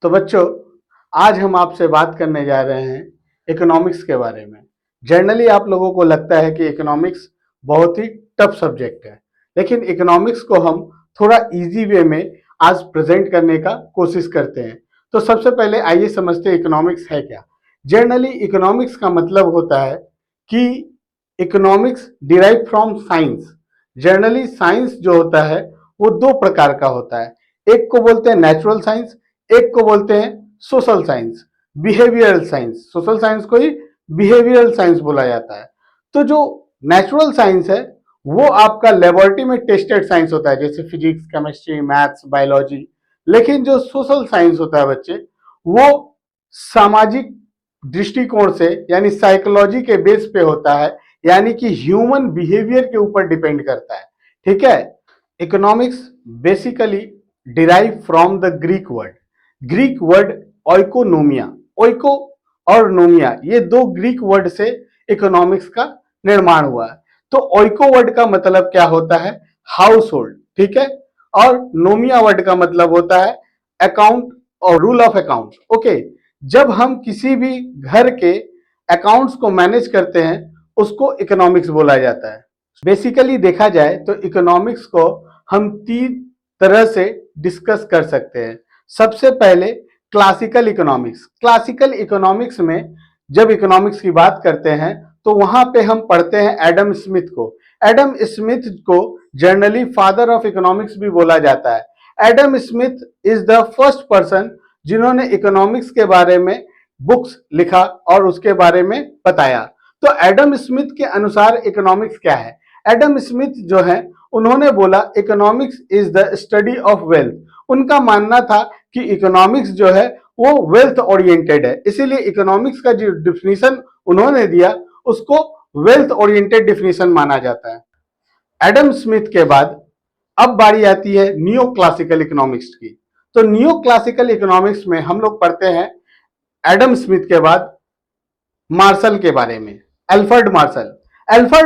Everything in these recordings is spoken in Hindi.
तो बच्चों, आज हम आपसे बात करने जा रहे हैं इकोनॉमिक्स के बारे में। जनरली आप लोगों को लगता है कि इकोनॉमिक्स बहुत ही टफ सब्जेक्ट है, लेकिन इकोनॉमिक्स को हम थोड़ा इजी वे में आज प्रेजेंट करने का कोशिश करते हैं। तो सबसे पहले आइए समझते हैं इकोनॉमिक्स है क्या। जनरली इकोनॉमिक्स का मतलब होता है कि economics derive from science. Generally science जो होता है वो दो प्रकार का होता है। एक को बोलते हैं नेचुरल साइंस, एक को बोलते हैं social science, behavioural science. Social science को ही बिहेवियरल साइंस बोला जाता है। तो जो नेचुरल साइंस है वो आपका लेबोरेटरी में टेस्टेड साइंस होता है, जैसे फिजिक्स, केमिस्ट्री, मैथ्स, बायोलॉजी। लेकिन जो सोशल साइंस होता है बच्चे, वो सामाजिक दृष्टिकोण से यानी साइकोलॉजी के बेस पे होता है, यानी कि ह्यूमन बिहेवियर के ऊपर डिपेंड करता है। ठीक है। Economics basically derive from the Greek word oikonomia. Oiko और नोमिया, ये दो ग्रीक वर्ड से इकोनॉमिक्स का निर्माण हुआ है। तो ओइको वर्ड का मतलब क्या होता है? House hold. ठीक है। और नोमिया वर्ड का मतलब होता है अकाउंट और रूल ऑफ अकाउंट। ओके। जब हम किसी भी घर के अकाउंट्स को मैनेज करते हैं उसको इकोनॉमिक्स बोला जाता है। बेसिकली देखा जाए तो इकोनॉमिक्स को हम तीन तरह से डिस्कस कर सकते हैं। सबसे पहले क्लासिकल इकोनॉमिक्स। क्लासिकल इकोनॉमिक्स में जब इकोनॉमिक्स की बात करते हैं तो वहां पे हम पढ़ते हैं एडम स्मिथ को। एडम स्मिथ को जनरली फादर ऑफ इकोनॉमिक्स भी बोला जाता है। Adam Smith is the first person जिन्होंने इकोनॉमिक्स के बारे में बुक्स लिखा और उसके बारे में बताया। तो एडम स्मिथ के अनुसार इकोनॉमिक्स क्या है? एडम स्मिथ जो है उन्होंने बोला economics is the study of wealth. उनका मानना था कि इकोनॉमिक्स जो है वो वेल्थ ओरिएंटेड है, इसीलिए इकोनॉमिक्स का जो डिफिनीशन उन्होंने दिया उसको वेल्थ ओरिएंटेड डिफिनीशन माना जाता है। एडम स्मिथ के बाद अब बारी आती है न्यू क्लासिकल इकोनॉमिक्स की। तो न्यू क्लासिकल इकोनॉमिक्स में हम लोग पढ़ते हैं एडम स्मिथ के बाद मार्शल के बारे में। एल्फ्रेड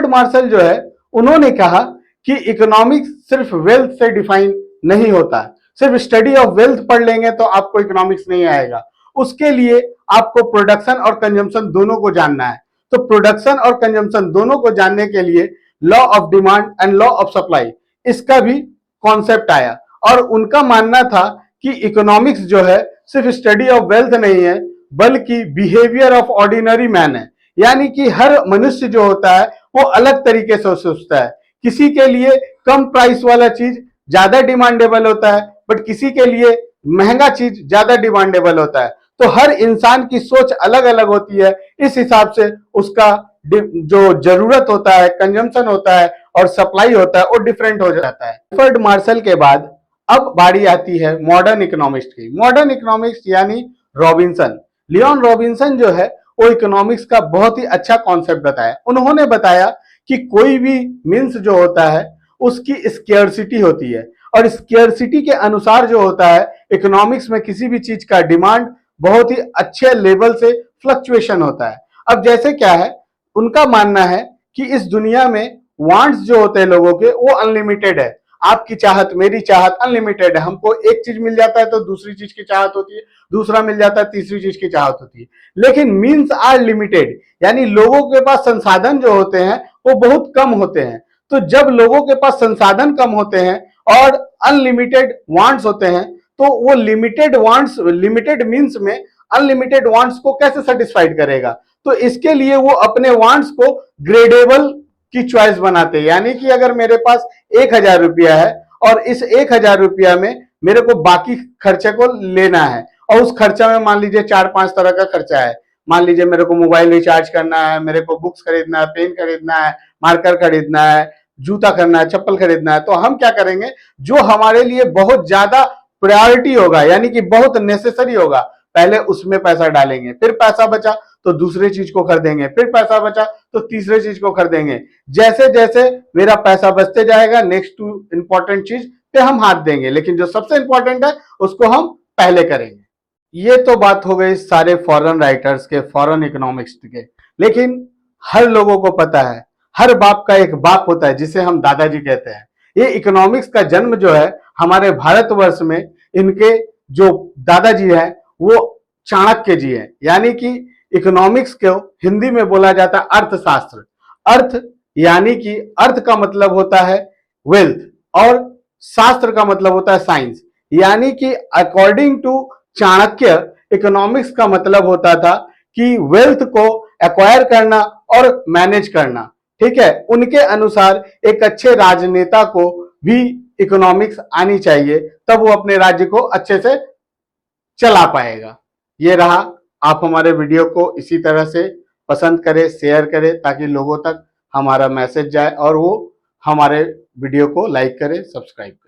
मार्शल जो है उन्होंने कहा कि इकोनॉमिक्स सिर्फ वेल्थ से डिफाइन नहीं होता। सिर्फ स्टडी ऑफ वेल्थ पढ़ लेंगे तो आपको इकोनॉमिक्स नहीं आएगा। उसके लिए आपको प्रोडक्शन और कंजम्पशन दोनों को जानना है। तो प्रोडक्शन और कंजम्पशन दोनों को जानने के लिए law of demand and law of supply, इसका भी कॉन्सेप्ट आया। और उनका मानना था कि इकोनॉमिक्स जो है सिर्फ स्टडी ऑफ वेल्थ नहीं है बल्कि बिहेवियर ऑफ ऑर्डिनरी मैन है। यानी कि हर मनुष्य जो होता है वो अलग तरीके से सोचता है। किसी के लिए कम प्राइस वाला चीज ज्यादा डिमांडेबल होता है, बट किसी के लिए महंगा चीज ज्यादा डिमांडेबल होता है। तो हर इंसान की सोच अलग अलग होती है, इस हिसाब से उसका जो जरूरत होता है, कंजम्पशन होता है और सप्लाई होता है वो डिफरेंट हो जाता है। एल्फ्रेड मार्शल के बाद अब बारी आती है मॉडर्न इकोनॉमिक्स की। मॉडर्न इकोनॉमिक्स यानी रॉबिन्सन। लियोन रॉबिन्सन जो है वो इकोनॉमिक्स का बहुत ही अच्छा कॉन्सेप्ट बताया। उन्होंने बताया कि कोई भी मीन्स जो होता है उसकी स्केयरसिटी होती है, और स्केयरसिटी के अनुसार जो होता है इकोनॉमिक्स में किसी भी चीज का डिमांड बहुत ही अच्छे लेवल से फ्लक्चुएशन होता है। अब जैसे क्या है, उनका मानना है कि इस दुनिया में वांट्स जो होते हैं लोगों के वो अनलिमिटेड है। आपकी चाहत, मेरी चाहत अनलिमिटेड है। हमको एक चीज मिल जाता है तो दूसरी चीज की चाहत होती है, दूसरा मिल जाता है तीसरी चीज की चाहत होती है। लेकिन मीन्स आर लिमिटेड, यानी लोगों के पास संसाधन जो होते हैं वो बहुत कम होते हैं। तो जब लोगों के पास संसाधन कम होते हैं और अनलिमिटेड वांट्स होते हैं, तो वो लिमिटेड वांट्स, लिमिटेड मीन्स में अनलिमिटेड वांट्स को कैसे सेटिस्फाइड करेगा? तो इसके लिए वो अपने वांट्स को ग्रेडेबल की चॉइस बनाते हैं। यानी कि अगर मेरे पास 1,000 रुपया है और इस 1,000 रुपया में मेरे को बाकी खर्चे को लेना है, और उस खर्चा में मान लीजिए 4-5 तरह का खर्चा है। मान लीजिए मेरे को मोबाइल रिचार्ज करना है, मेरे को बुक्स खरीदना है, पेन खरीदना है, मार्कर खरीदना है, जूता खरीदना है, चप्पल खरीदना है। तो हम क्या करेंगे, जो हमारे लिए बहुत ज्यादा प्रायोरिटी होगा यानी कि बहुत नेसेसरी होगा, पहले उसमें पैसा डालेंगे। फिर पैसा बचा तो दूसरे चीज को खरीदेंगे, फिर पैसा बचा तो तीसरे चीज को खरीदेंगे। जैसे जैसे मेरा पैसा बचते जाएगा नेक्स्ट टू इंपॉर्टेंट चीज पे हम हाथ देंगे, लेकिन जो सबसे इंपॉर्टेंट है उसको हम पहले करेंगे। ये तो बात हो गई सारे फॉरेन राइटर्स के, फॉरेन इकोनॉमिक्स के। लेकिन हर लोगों को पता है, हर बाप का एक बाप होता है जिसे हम दादाजी कहते हैं। ये इकोनॉमिक्स का जन्म जो है हमारे भारतवर्ष में, इनके जो दादाजी हैं वो चाणक्य जी हैं। यानी कि इकोनॉमिक्स को हिंदी में बोला जाता है अर्थशास्त्र। अर्थ यानी कि अर्थ का मतलब होता है वेल्थ और शास्त्र का मतलब होता है साइंस। यानी कि अकॉर्डिंग टू चाणक्य इकोनॉमिक्स का मतलब होता था कि वेल्थ को एक्वायर करना और मैनेज करना। ठीक है, उनके अनुसार एक अच्छे राजनेता को भी इकोनॉमिक्स आनी चाहिए, तब वो अपने राज्य को अच्छे से चला पाएगा। ये रहा, आप हमारे वीडियो को इसी तरह से पसंद करें, शेयर करें, ताकि लोगों तक हमारा मैसेज जाए और वो हमारे वीडियो को लाइक करें, सब्सक्राइब करें।